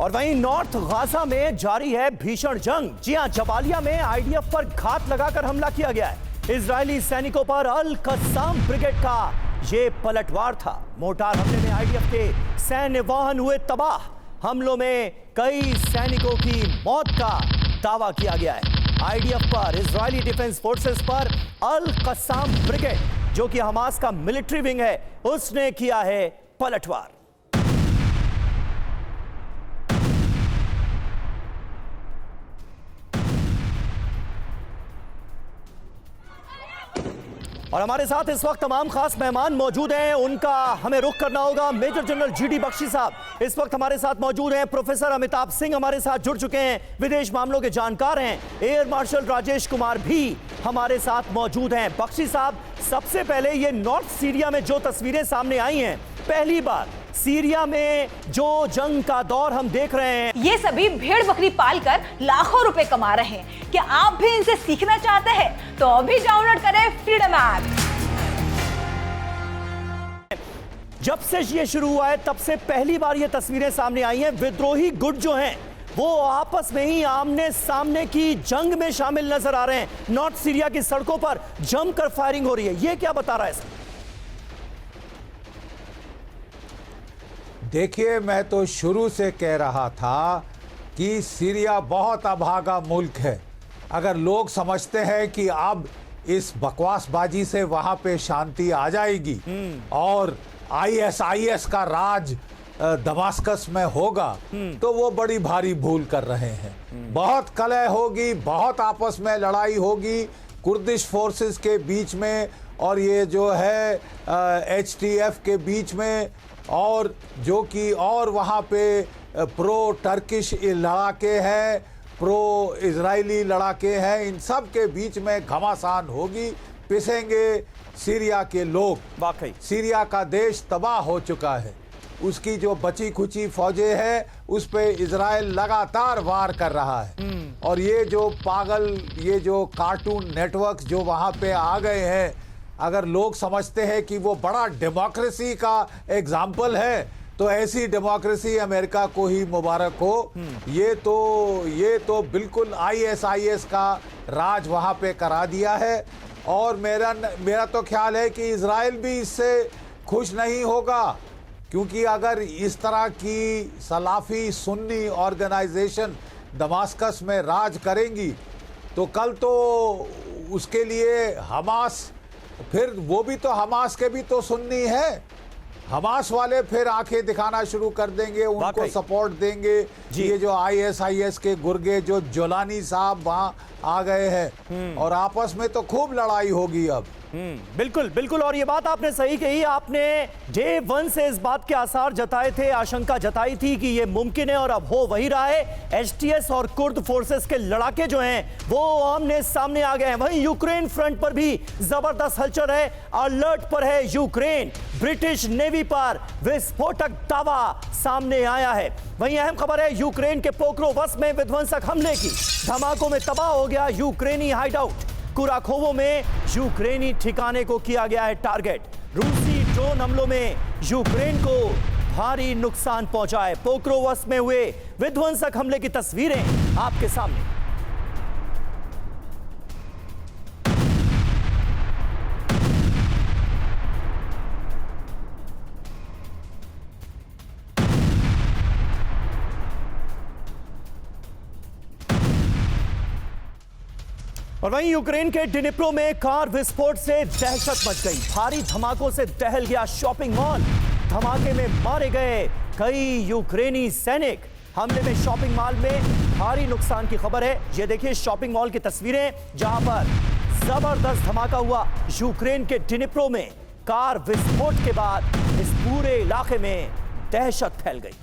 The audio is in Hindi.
और वहीं नॉर्थ गाजा में जारी है भीषण जंग। जी हां, जबालिया में आईडीएफ पर घात लगाकर हमला किया गया है। इजरायली सैनिकों पर अल कस्साम ब्रिगेड का ये पलटवार था। मोर्टार हमले में आईडीएफ के सैन्य वाहन हुए तबाह। हमलों में कई सैनिकों की मौत का दावा किया गया है। आईडीएफ पर, इजरायली डिफेंस फोर्सेस पर अल कस्साम ब्रिगेड, जो कि हमास का मिलिट्री विंग है, उसने किया है पलटवार। और हमारे साथ इस वक्त तमाम खास मेहमान मौजूद हैं, उनका हमें रुख करना होगा। मेजर जनरल जीडी बख्शी साहब इस वक्त हमारे साथ मौजूद हैं। प्रोफेसर अमिताभ सिंह हमारे साथ जुड़ चुके हैं, विदेश मामलों के जानकार हैं। एयर मार्शल राजेश कुमार भी हमारे साथ मौजूद हैं। बख्शी साहब, सबसे पहले ये नॉर्थ सीरिया में जो तस्वीरें सामने आई हैं, पहली बार सीरिया में जो जंग का दौर हम देख रहे हैं, ये सभी भेड़ बकरी पालकर लाखों रुपए कमा रहे हैं। क्या आप भी इनसे सीखना चाहते हैं? तो अभी डाउनलोड करें फ्रीडम ऐप। जब से ये शुरू हुआ है तब से पहली बार ये तस्वीरें सामने आई हैं। विद्रोही गुट जो हैं वो आपस में ही आमने सामने की जंग में शामिल नजर आ रहे हैं। नॉर्थ सीरिया की सड़कों पर जमकर फायरिंग हो रही है। ये क्या बता रहा है सर? देखिए, मैं तो शुरू से कह रहा था कि सीरिया बहुत अभागा मुल्क है। अगर लोग समझते हैं कि अब इस बकवासबाजी से वहां पे शांति आ जाएगी और आईएसआईएस का राज दमास्कस में होगा, तो वो बड़ी भारी भूल कर रहे हैं। बहुत कलह होगी, बहुत आपस में लड़ाई होगी कुर्दिश फोर्सेस के बीच में और ये जो है एचटीएफ के बीच में, और जो कि और वहाँ पे प्रो टर्किश लड़ाके हैं, प्रो इजरायली लड़ाके हैं। इन सब के बीच में घमासान होगी, पिसेंगे सीरिया के लोग। वाकई सीरिया का देश तबाह हो चुका है। उसकी जो बची खुची फौजें हैं उस पे इजराइल लगातार वार कर रहा है। और ये जो पागल, ये जो कार्टून नेटवर्क जो वहाँ पे आ गए हैं, अगर लोग समझते हैं कि वो बड़ा डेमोक्रेसी का एग्जाम्पल है, तो ऐसी डेमोक्रेसी अमेरिका को ही मुबारक हो। ये तो बिल्कुल आईएसआईएस का राज वहाँ पे करा दिया है। और मेरा तो ख्याल है कि इजराइल भी इससे खुश नहीं होगा, क्योंकि अगर इस तरह की सलाफी सुन्नी ऑर्गेनाइजेशन दमास्कस में राज करेंगी तो कल तो उसके लिए हमास, फिर वो भी तो हमास के भी तो सुन्नी है, हमास वाले फिर आंखें दिखाना शुरू कर देंगे, उनको सपोर्ट देंगे। ये जो आईएसआईएस के गुर्गे जो जोलानी साहब वहां आ गए हैं और आपस में तो खूब लड़ाई होगी अब। बिल्कुल बिल्कुल। और ये बात आपने सही कही। आपने डे 1 से इस बात के आसार जताए थे, आशंका जताई थी कि ये मुमकिन है और अब हो वही रहा है। एचटीएस और कुर्द फोर्सेस के लड़ाके जो हैं वो आमने सामने आ गए हैं। वहीं यूक्रेन फ्रंट पर भी जबरदस्त हलचल है। अलर्ट पर है यूक्रेन। ब्रिटिश नेवी पर विस्फोटक दावा सामने आया है। वहीं अहम खबर है यूक्रेन के पोक्रोवस में विध्वंसक हमले की। धमाकों में तबाह हो गया यूक्रेनी हाइडआउट। कुराखोवो में यूक्रेनी ठिकाने को किया गया है टारगेट। रूसी ड्रोन हमलों में यूक्रेन को भारी नुकसान पहुंचा है। पोक्रोवस में हुए विध्वंसक हमले की तस्वीरें आपके सामने। और वहीं यूक्रेन के डिनिप्रो में कार विस्फोट से दहशत मच गई। भारी धमाकों से दहल गया शॉपिंग मॉल। धमाके में मारे गए कई यूक्रेनी सैनिक। हमले में शॉपिंग मॉल में भारी नुकसान की खबर है। ये देखिए शॉपिंग मॉल की तस्वीरें, जहां पर जबरदस्त धमाका हुआ। यूक्रेन के डिनिप्रो में कार विस्फोट के बाद इस पूरे इलाके में दहशत फैल गई।